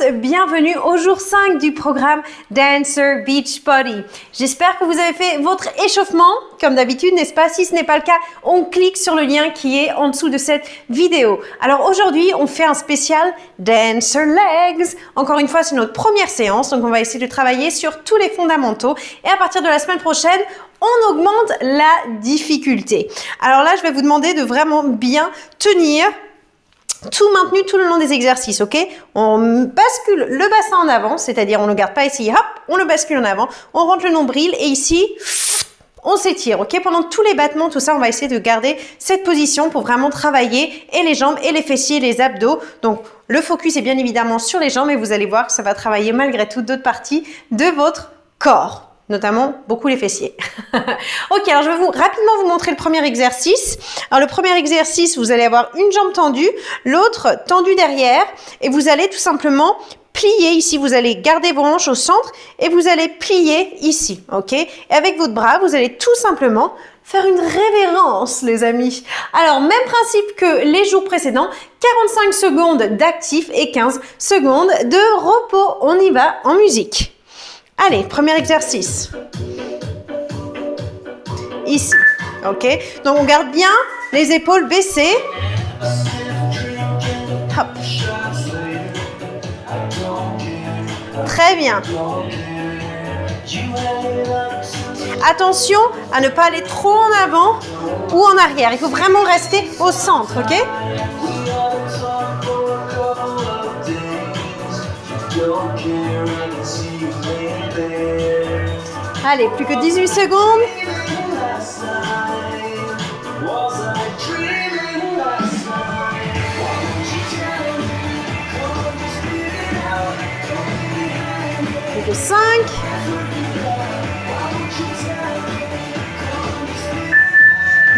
bienvenue au jour 5 du programme Dancer Beachbody. J'espère que vous avez fait votre échauffement, comme d'habitude, n'est-ce pas? Si ce n'est pas le cas, on clique sur le lien qui est en dessous de cette vidéo. Alors aujourd'hui, on fait un spécial Dancer Legs. Encore une fois, c'est notre première séance, donc on va essayer de travailler sur tous les fondamentaux. Et à partir de la semaine prochaine, on augmente la difficulté. Alors là, je vais vous demander de vraiment bien tenir tout maintenu tout le long des exercices, ok? On bascule le bassin en avant, c'est-à-dire on ne le garde pas ici, hop, on le bascule en avant, on rentre le nombril et ici, on s'étire, ok? Pendant tous les battements, tout ça, on va essayer de garder cette position pour vraiment travailler et les jambes et les fessiers, les abdos. Donc, le focus est bien évidemment sur les jambes et vous allez voir que ça va travailler malgré tout d'autres parties de votre corps, notamment beaucoup les fessiers. Ok, alors je vais rapidement vous montrer le premier exercice. Alors le premier exercice, vous allez avoir une jambe tendue, l'autre tendue derrière et vous allez tout simplement plier ici. Vous allez garder vos hanches au centre et vous allez plier ici, ok? Et avec votre bras, vous allez tout simplement faire une révérence, les amis. Alors, même principe que les jours précédents, 45 secondes d'actif et 15 secondes de repos. On y va en musique. Allez, premier exercice. Ici, ok? Donc, on garde bien les épaules baissées. Hop. Très bien. Attention à ne pas aller trop en avant ou en arrière. Il faut vraiment rester au centre, ok? Allez, plus que 18 secondes. Plus que 5.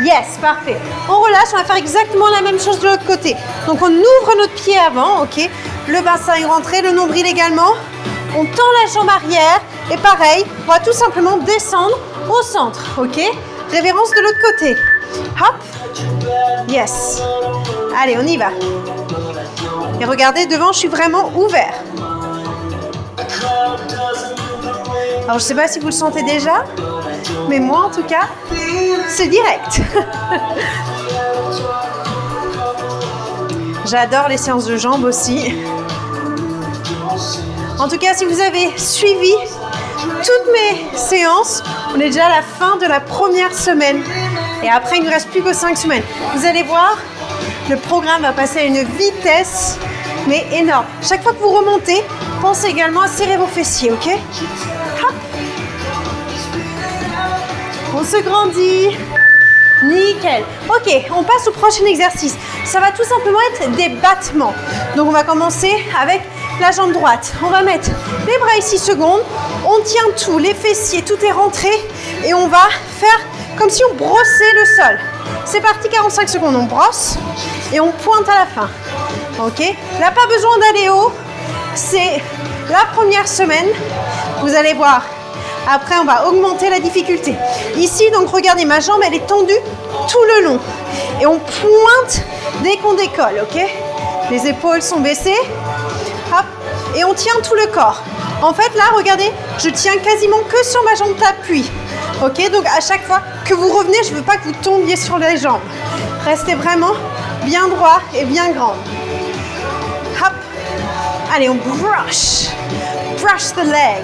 Yes, parfait. On relâche, on va faire exactement la même chose de l'autre côté. Donc on ouvre notre pied avant, ok? Le bassin est rentré, le nombril également. On tend la jambe arrière et pareil, on va tout simplement descendre au centre, ok? Révérence de l'autre côté. Hop. Yes. Allez, on y va. Et regardez, devant, je suis vraiment ouvert. Alors, je ne sais pas si vous le sentez déjà, mais moi, en tout cas, c'est direct. J'adore les séances de jambes aussi. En tout cas, si vous avez suivi toutes mes séances, on est déjà à la fin de la première semaine. Et après, il ne reste plus que 5 semaines. Vous allez voir, le programme va passer à une vitesse, mais énorme. Chaque fois que vous remontez, pensez également à serrer vos fessiers, ok? Hop. On se grandit. Nickel. Ok, on passe au prochain exercice. Ça va tout simplement être des battements. Donc, on va commencer avec la jambe droite. On va mettre les bras ici 6 secondes. On tient tout, les fessiers, tout est rentré. Et on va faire comme si on brossait le sol. C'est parti, 45 secondes. On brosse et on pointe à la fin. Ok? Là, pas besoin d'aller haut. C'est la première semaine. Vous allez voir. Après, on va augmenter la difficulté. Ici, donc, regardez, ma jambe, elle est tendue tout le long. Et on pointe dès qu'on décolle, ok? Les épaules sont baissées. Hop. Et on tient tout le corps. En fait, là, regardez, je tiens quasiment que sur ma jambe d'appui. Ok? Donc, à chaque fois que vous revenez, je ne veux pas que vous tombiez sur les jambes. Restez vraiment bien droit et bien grand. Hop. Allez, on brush. Brush the leg.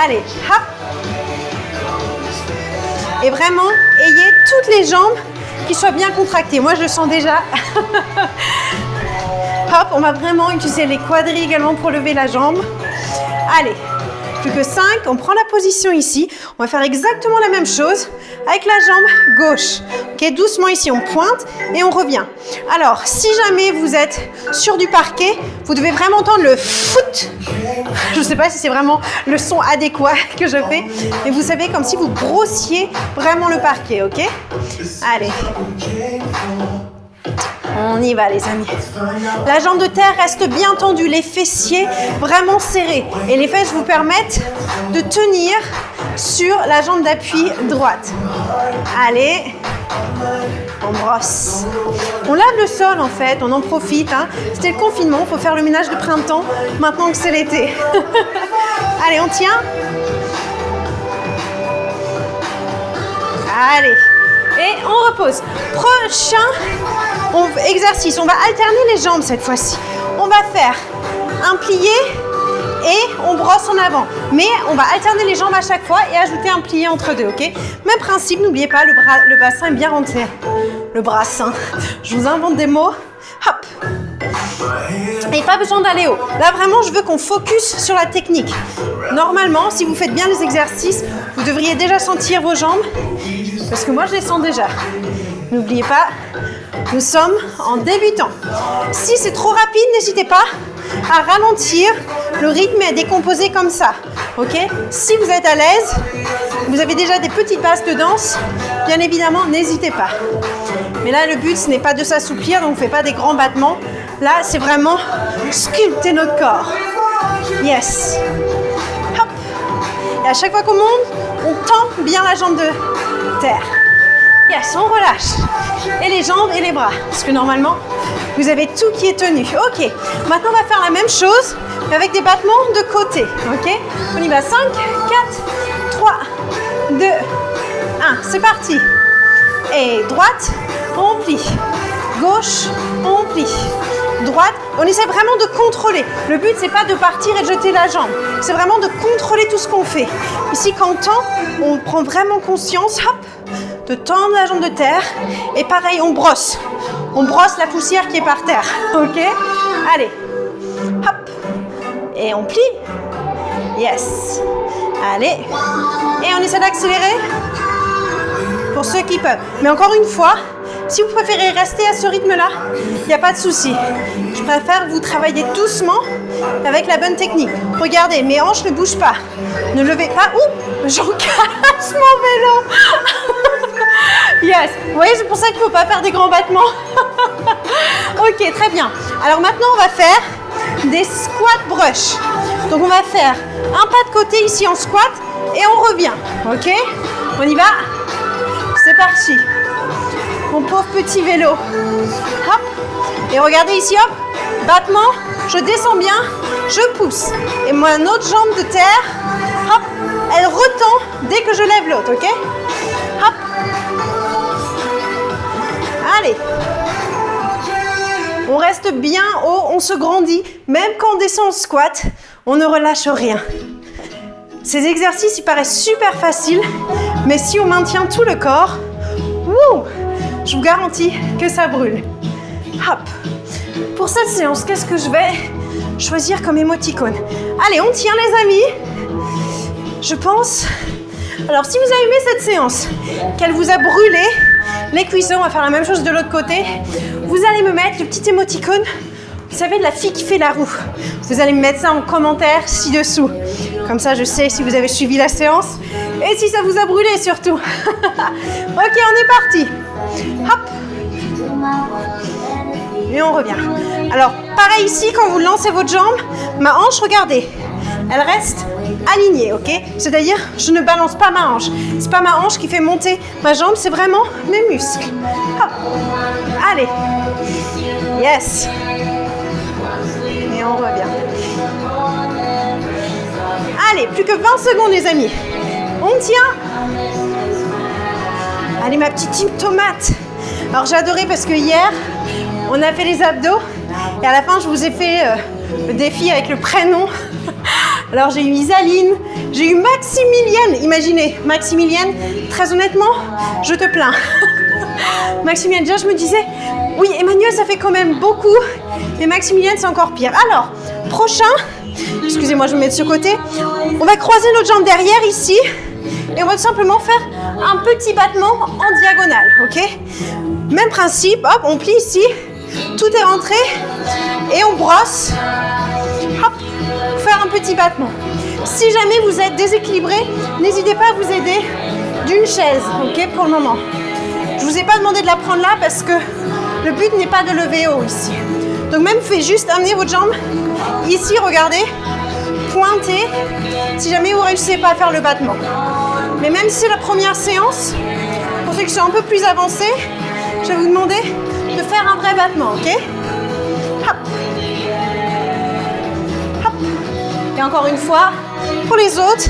Allez, hop. Et vraiment, ayez toutes les jambes qui soient bien contractées. Moi, je le sens déjà. Hop, on va vraiment utiliser les quadris également pour lever la jambe. Allez, plus que 5. On prend la position ici. On va faire exactement la même chose avec la jambe gauche. Ok, doucement ici, on pointe et on revient. Alors, si jamais vous êtes sur du parquet, vous devez vraiment entendre le foot. Je ne sais pas si c'est vraiment le son adéquat que je fais, mais vous savez, comme si vous brossiez vraiment le parquet, ok? Allez. On y va, les amis. La jambe de terre reste bien tendue, les fessiers vraiment serrés. Et les fesses vous permettent de tenir sur la jambe d'appui droite. Allez, On brosse. On lave le sol en fait, on en profite. Hein. C'était le confinement, il faut faire le ménage de printemps maintenant que c'est l'été. Allez, on tient. Allez. Et on repose. Prochain exercice, on va alterner les jambes cette fois-ci. On va faire un plié et on brosse en avant. Mais on va alterner les jambes à chaque fois et ajouter un plié entre deux, ok? Même principe, n'oubliez pas, le bassin est bien rentré. Le brassin. Je vous invente des mots. Hop. Et pas besoin d'aller haut. Là, vraiment, je veux qu'on focus sur la technique. Normalement, si vous faites bien les exercices, vous devriez déjà sentir vos jambes. Parce que moi, je les sens déjà. N'oubliez pas, nous sommes en débutant. Si c'est trop rapide, n'hésitez pas à ralentir. Le rythme est décomposé comme ça. Ok? Si vous êtes à l'aise, vous avez déjà des petites bases de danse, bien évidemment, n'hésitez pas. Mais là, le but, ce n'est pas de s'assouplir, donc on ne fait pas des grands battements. Là, c'est vraiment sculpter notre corps. Yes. Hop. Et à chaque fois qu'on monte, on tend bien la jambe de terre. Yes, on relâche. Et les jambes et les bras. Parce que normalement, vous avez tout qui est tenu. Ok. Maintenant, on va faire la même chose, mais avec des battements de côté. Ok. On y va. 5, 4, 3, 2, 1. C'est parti. Et droite, on plie. Gauche, on plie. Droite, on essaie vraiment de contrôler. Le but, c'est pas de partir et de jeter la jambe. C'est vraiment de contrôler tout ce qu'on fait. Ici, quand on tend, on prend vraiment conscience, hop, de tendre la jambe de terre. Et pareil, on brosse. On brosse la poussière qui est par terre. Ok? Allez. Hop. Et on plie. Yes. Allez. Et on essaie d'accélérer pour ceux qui peuvent. Mais encore une fois, si vous préférez rester à ce rythme-là, il n'y a pas de souci. Je préfère vous travailler doucement avec la bonne technique. Regardez, mes hanches ne bougent pas. Ne levez pas. Ouh, j'en casse mon vélo. Yes. Vous voyez, c'est pour ça qu'il ne faut pas faire des grands battements. Ok, très bien. Alors maintenant, on va faire des squat brush. Donc on va faire un pas de côté ici en squat et on revient. Ok? On y va? C'est parti. Mon pauvre petit vélo. Hop. Et regardez ici, hop. Battement. Je descends bien. Je pousse. Et mon autre jambe de terre, hop, elle retend dès que je lève l'autre, ok? Hop. Allez. On reste bien haut, on se grandit. Même quand on descend en squat, on ne relâche rien. Ces exercices, ils paraissent super faciles, mais si on maintient tout le corps, wouh, je vous garantis que ça brûle. Hop. Pour cette séance, qu'est-ce que je vais choisir comme émoticône? Allez, on tient les amis. Je pense... Alors, si vous avez aimé cette séance, qu'elle vous a brûlé les cuissons, on va faire la même chose de l'autre côté. Vous allez me mettre le petit émoticône, vous savez, de la fille qui fait la roue. Vous allez me mettre ça en commentaire ci-dessous. Comme ça, je sais si vous avez suivi la séance et si ça vous a brûlé surtout. Ok, on est parti. Hop. Et on revient. Alors, pareil ici, quand vous lancez votre jambe, ma hanche, regardez, elle reste alignée, ok? C'est-à-dire, je ne balance pas ma hanche. C'est pas ma hanche qui fait monter ma jambe, c'est vraiment mes muscles. Hop. Allez. Yes. Et on revient. Allez, plus que 20 secondes, les amis. On tient. Allez, ma petite tomate. Alors, j'ai adoré parce que hier, on a fait les abdos. Et à la fin, je vous ai fait le défi avec le prénom. Alors, j'ai eu Isaline, j'ai eu Maximilienne. Imaginez, Maximilienne, très honnêtement, je te plains. Maximilienne, déjà, je me disais, oui, Emmanuel, ça fait quand même beaucoup. Mais Maximilienne, c'est encore pire. Alors, prochain, excusez-moi, je vais me mettre de ce côté. On va croiser notre jambe derrière ici. Et on va tout simplement faire un petit battement en diagonale, ok? Même principe, hop, on plie ici. Tout est rentré. Et on brosse. Hop, faire un petit battement. Si jamais vous êtes déséquilibré, n'hésitez pas à vous aider d'une chaise, ok, pour le moment. Je ne vous ai pas demandé de la prendre là parce que le but n'est pas de lever haut ici. Donc même, vous faites juste amener votre jambe ici, regardez, pointez, si jamais vous ne réussissez pas à faire le battement. Mais même si c'est la première séance, il faut Pour ceux qui sont un peu plus avancés, je vais vous demander de faire un vrai battement, ok? Hop. Hop. Et encore une fois, pour les autres,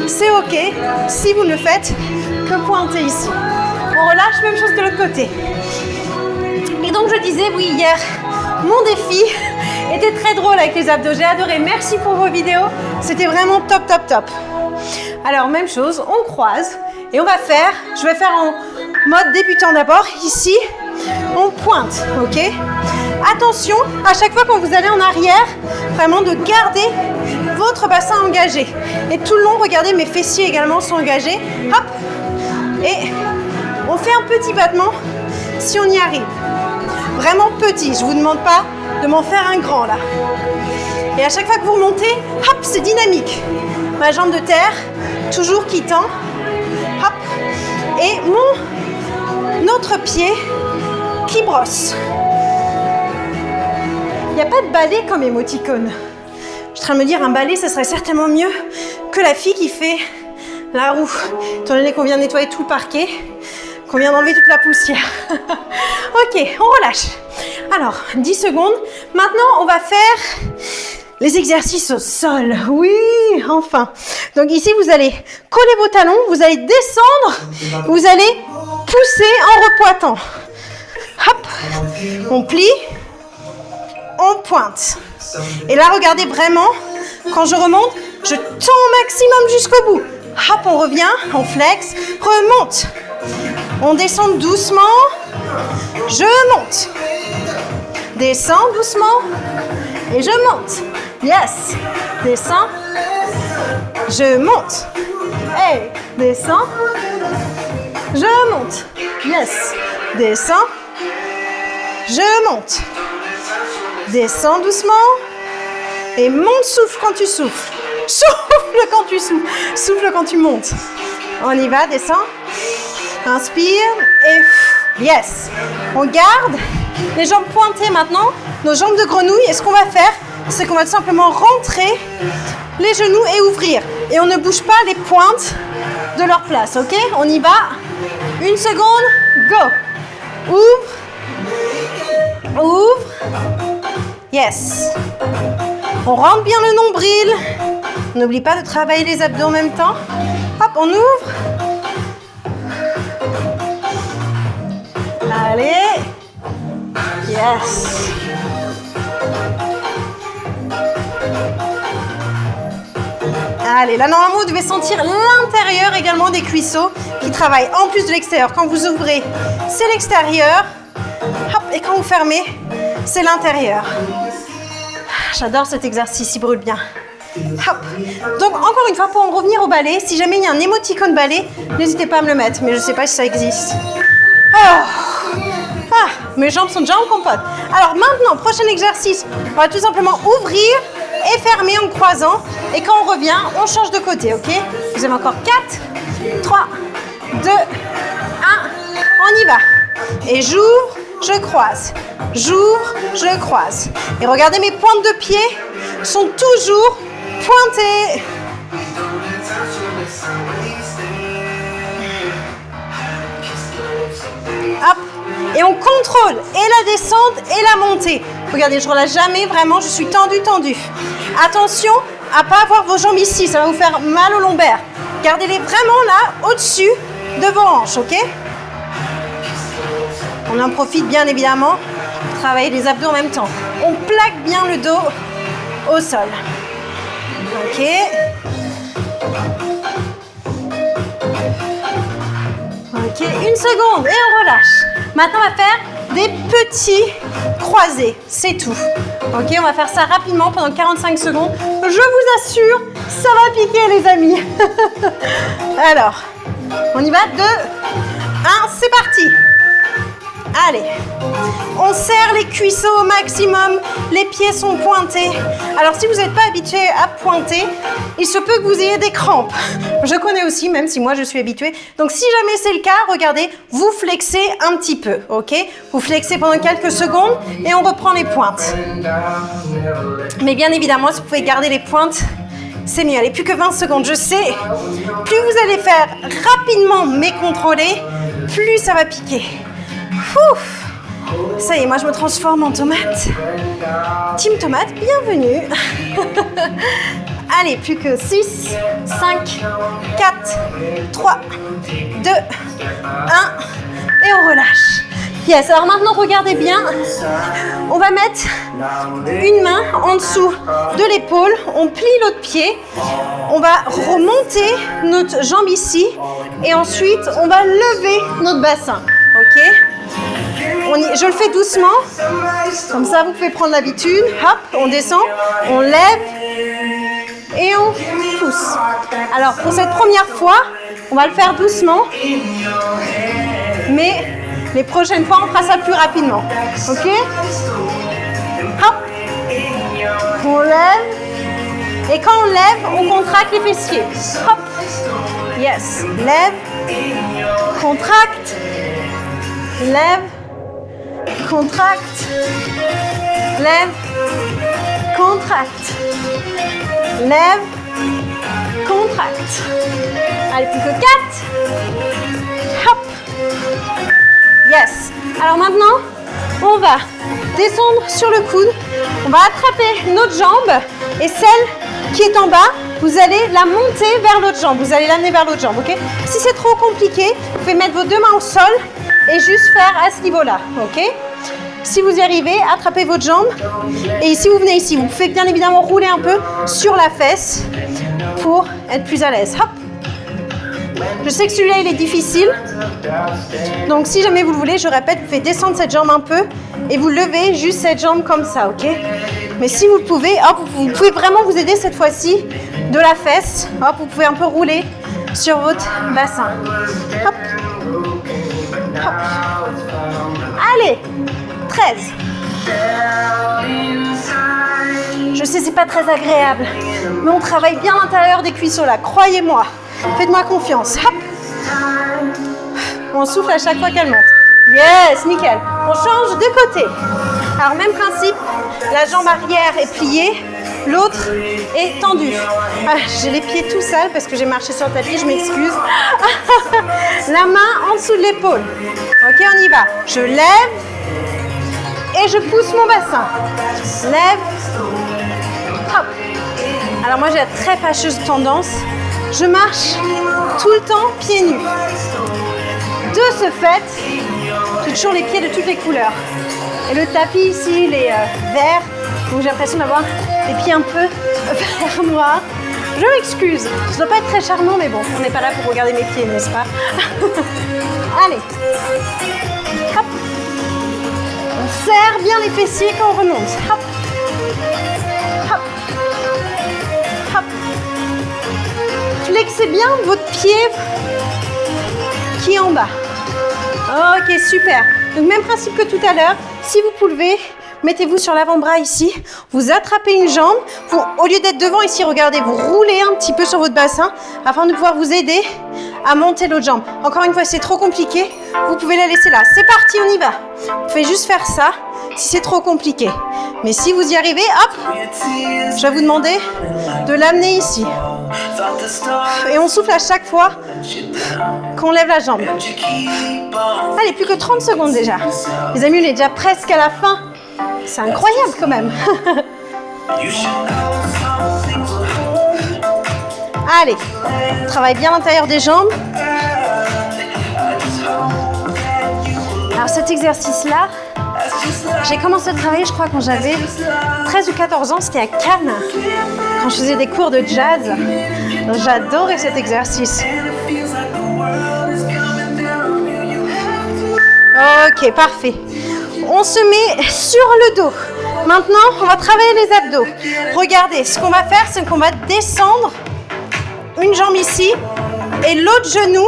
c'est ok si vous ne faites que pointer ici. On relâche, même chose de l'autre côté. Et donc je disais, oui, hier, mon défi était très drôle avec les abdos. J'ai adoré. Merci pour vos vidéos. C'était vraiment top, top, top. Alors, même chose, on croise et on va faire, je vais faire en mode débutant d'abord. Ici, on pointe, ok? Attention, à chaque fois quand vous allez en arrière, vraiment de garder votre bassin engagé. Et tout le long, regardez, mes fessiers également sont engagés. Hop! Et on fait un petit battement si on y arrive. Vraiment petit, je ne vous demande pas de m'en faire un grand là. Et à chaque fois que vous remontez, hop, c'est dynamique. Ma jambe de terre, toujours qui tend. Hop. Et mon autre pied qui brosse. Il n'y a pas de balai comme émoticône. Je suis en train de me dire, un balai, ça serait certainement mieux que la fille qui fait la roue. Étant donné qu'on vient nettoyer tout le parquet, qu'on vient d'enlever toute la poussière. Ok, on relâche. Alors, 10 secondes. Maintenant, on va faire les exercices au sol. Oui, enfin. Donc ici, vous allez coller vos talons, vous allez descendre, vous allez pousser en repointant. Hop, on plie, on pointe. Et là, regardez vraiment, quand je remonte, je tends au maximum jusqu'au bout. Hop, on revient, on flex, remonte. On descend doucement, je monte. Descends doucement et je monte. Yes. Descends, je monte. Hey, descends, je monte. Yes. Descends, je monte. Descends doucement et monte, souffle quand tu souffles. Souffle quand tu souffles. Souffle quand tu montes. On y va, descends. Inspire et yes. On garde les jambes pointées maintenant, nos jambes de grenouille. Et ce qu'on va faire, c'est qu'on va tout simplement rentrer les genoux et ouvrir. Et on ne bouge pas les pointes de leur place, ok? On y va. 1 seconde, go. Ouvre. Ouvre. Yes. On rentre bien le nombril. N'oublie pas de travailler les abdos en même temps. Hop, on ouvre. Allez. Yes. Allez, là normalement vous devez sentir l'intérieur également des cuisseaux qui travaillent en plus de l'extérieur. Quand vous ouvrez, c'est l'extérieur. Hop, et quand vous fermez, c'est l'intérieur. J'adore cet exercice, il brûle bien. Hop. Donc encore une fois, pour en revenir au balai, si jamais il y a un émoticône balai, n'hésitez pas à me le mettre, mais je ne sais pas si ça existe. Oh. Ah, mes jambes sont déjà en compote. Alors maintenant, prochain exercice, on va tout simplement ouvrir et fermer en croisant. Et quand on revient, on change de côté, ok? Vous avez encore 4, 3, 2, 1, on y va. Et j'ouvre, je croise. J'ouvre, je croise. Et regardez, mes pointes de pied sont toujours pointées. Hop. Et on contrôle et la descente et la montée. Regardez, je ne relâche jamais, vraiment, je suis tendue, tendue. Attention à ne pas avoir vos jambes ici, ça va vous faire mal au lombaire. Gardez-les vraiment là, au-dessus de vos hanches, ok? On en profite bien évidemment pour travailler les abdos en même temps. On plaque bien le dos au sol. Ok. Ok, 1 seconde et on relâche. Maintenant, on va faire des petits croisés, c'est tout. Ok, on va faire ça rapidement pendant 45 secondes. Je vous assure, ça va piquer les amis. Alors, on y va, 2, 1, c'est parti. Allez, on serre les cuisseaux au maximum, les pieds sont pointés. Alors si vous n'êtes pas habitué à pointer, il se peut que vous ayez des crampes. Je connais aussi, même si moi je suis habituée. Donc si jamais c'est le cas, regardez, vous flexez un petit peu, ok? Vous flexez pendant quelques secondes et on reprend les pointes. Mais bien évidemment, si vous pouvez garder les pointes, c'est mieux. Allez, plus que 20 secondes, je sais. Plus vous allez faire rapidement mais contrôlé, plus ça va piquer. Ouf. Ça y est, moi je me transforme en tomate. Team tomate, bienvenue. Allez, plus que 6, 5, 4, 3, 2, 1. Et on relâche. Yes, alors maintenant regardez bien. On va mettre une main en dessous de l'épaule. On plie l'autre pied. On va remonter notre jambe ici. Et ensuite, on va lever notre bassin. Ok ? Je le fais doucement, comme ça vous pouvez prendre l'habitude. Hop, on descend, on lève et on pousse. Alors pour cette première fois, on va le faire doucement, mais les prochaines fois on fera ça plus rapidement. Ok? Hop, on lève et quand on lève, on contracte les fessiers. Hop, yes, lève, contracte, lève. Contracte, lève, contracte, lève, contracte. Allez, plus que 4. Hop. Yes. Alors maintenant, on va descendre sur le coude. On va attraper notre jambe et celle qui est en bas, vous allez la monter vers l'autre jambe. Vous allez l'amener vers l'autre jambe, ok? Si c'est trop compliqué, vous pouvez mettre vos deux mains au sol et juste faire à ce niveau-là, ok? Si vous y arrivez, attrapez votre jambe. Et si vous venez ici, vous pouvez bien évidemment rouler un peu sur la fesse pour être plus à l'aise. Hop. Je sais que celui-là, il est difficile. Donc, si jamais vous le voulez, je répète, vous pouvez descendre cette jambe un peu et vous levez juste cette jambe comme ça, ok? Mais si vous le pouvez, hop, vous pouvez vraiment vous aider cette fois-ci de la fesse. Hop, vous pouvez un peu rouler sur votre bassin. Hop. Hop. Allez, 13. Je sais, c'est pas très agréable, mais on travaille bien l'intérieur des cuisseaux là, croyez-moi. Faites-moi confiance. Hop. On souffle à chaque fois qu'elle monte. Yes, nickel. On change de côté. Alors, même principe, la jambe arrière est pliée, l'autre est tendue. Ah, j'ai les pieds tout sales parce que j'ai marché sur le tapis, je m'excuse. La main en dessous de l'épaule. Ok, on y va. Je lève et je pousse mon bassin. Lève. Hop. Alors moi, j'ai la très fâcheuse tendance. Je marche tout le temps pieds nus. De ce fait, j'ai toujours les pieds de toutes les couleurs. Et le tapis ici, il est vert, donc j'ai l'impression d'avoir les pieds un peu vert noir. Je m'excuse, ça ne doit pas être très charmant, mais bon, on n'est pas là pour regarder mes pieds, n'est-ce pas? Allez, hop. On serre bien les fessiers quand on remonte. Hop, hop, hop. Flexez bien votre pied qui est en bas. Ok, super. Donc même principe que tout à l'heure, si vous pouvez, mettez-vous sur l'avant-bras ici, vous attrapez une jambe, au lieu d'être devant ici, regardez, vous roulez un petit peu sur votre bassin afin de pouvoir vous aider à monter l'autre jambe. Encore une fois, si c'est trop compliqué, vous pouvez la laisser là. C'est parti, on y va. Vous pouvez juste faire ça si c'est trop compliqué. Mais si vous y arrivez, hop, je vais vous demander de l'amener ici. Et on souffle à chaque fois qu'on lève la jambe. Allez, plus que 30 secondes déjà. Les amis, on est déjà presque à la fin. C'est incroyable quand même. Allez, on travaille bien l'intérieur des jambes. Alors cet exercice-là, j'ai commencé à travailler, je crois, quand j'avais 13 ou 14 ans. C'était à Cannes, quand je faisais des cours de jazz. Donc, j'adorais cet exercice. Ok, parfait. On se met sur le dos. Maintenant, on va travailler les abdos. Regardez, ce qu'on va faire, c'est qu'on va descendre une jambe ici et l'autre genou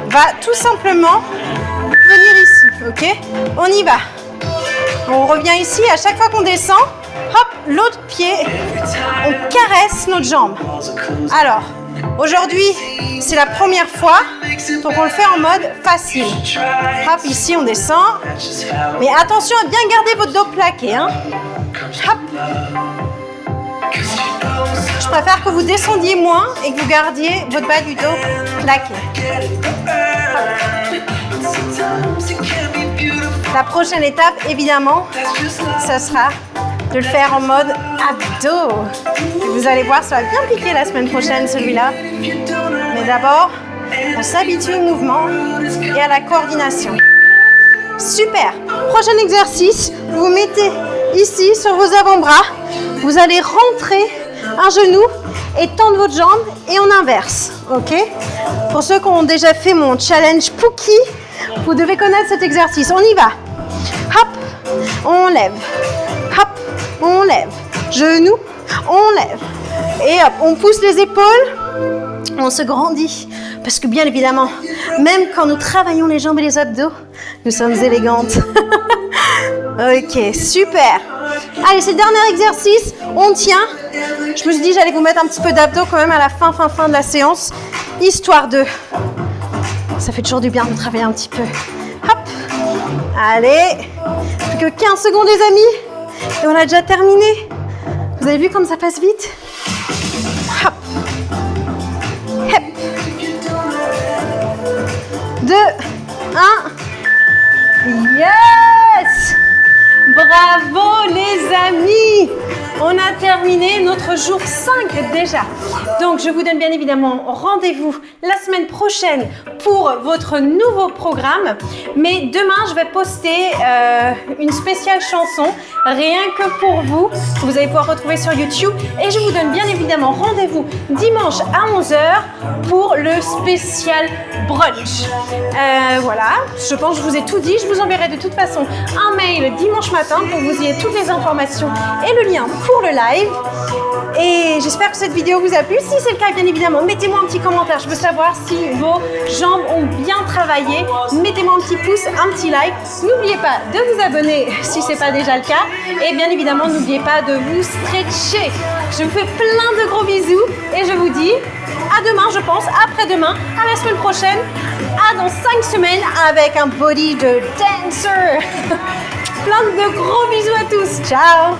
va tout simplement venir ici. Ok? On y va. On revient ici. À chaque fois qu'on descend, hop, l'autre pied, on caresse notre jambe. Alors, aujourd'hui, c'est la première fois, donc on le fait en mode facile. Hop, ici on descend. Mais attention à bien garder votre dos plaqué. Hein. Hop. Je préfère que vous descendiez moins et que vous gardiez votre bas du dos plaqué. Hop. La prochaine étape, évidemment, ça sera de le faire en mode abdos. Et vous allez voir, ça va bien piquer la semaine prochaine, celui-là. Mais d'abord, on s'habitue au mouvement et à la coordination. Super. Prochain exercice, vous vous mettez ici sur vos avant-bras. Vous allez rentrer un genou et tendre votre jambe et on inverse. Ok? Pour ceux qui ont déjà fait mon challenge Pookie, vous devez connaître cet exercice. On y va. Hop, on lève. Hop, on lève. Genou, on lève. Et hop, on pousse les épaules. On se grandit. Parce que bien évidemment, même quand nous travaillons les jambes et les abdos, nous sommes élégantes. Ok, super. Allez, c'est le dernier exercice. On tient. Je me suis dit j'allais vous mettre un petit peu d'abdos quand même à la fin de la séance. Histoire de... Ça fait toujours du bien de travailler un petit peu. Hop. Allez. Plus que 15 secondes les amis. Et on a déjà terminé. Vous avez vu comme ça passe vite? Hop. Hop. 2, 1. Yes! Bravo les amis! On a terminé notre jour 5 déjà. Donc je vous donne bien évidemment rendez-vous la semaine prochaine pour votre nouveau programme. Mais demain je vais poster une spéciale chanson rien que pour vous. Vous allez pouvoir retrouver sur YouTube. Et je vous donne bien évidemment rendez-vous dimanche à 11 h pour le spécial brunch. Voilà, je pense que je vous ai tout dit. Je vous enverrai de toute façon un mail dimanche matin pour que vous ayez toutes les informations et le lien pour le live. Et j'espère que cette vidéo vous a plu. Si c'est le cas, bien évidemment, mettez-moi un petit commentaire. Je veux savoir si vos jambes ont bien travaillé. Mettez-moi un petit pouce, un petit like. N'oubliez pas de vous abonner si ce n'est pas déjà le cas. Et bien évidemment, n'oubliez pas de vous stretcher. Je vous fais plein de gros bisous et je vous dis à demain, je pense, après-demain, à la semaine prochaine, à dans 5 semaines avec un body de dancer. Plein de gros bisous à tous. Ciao!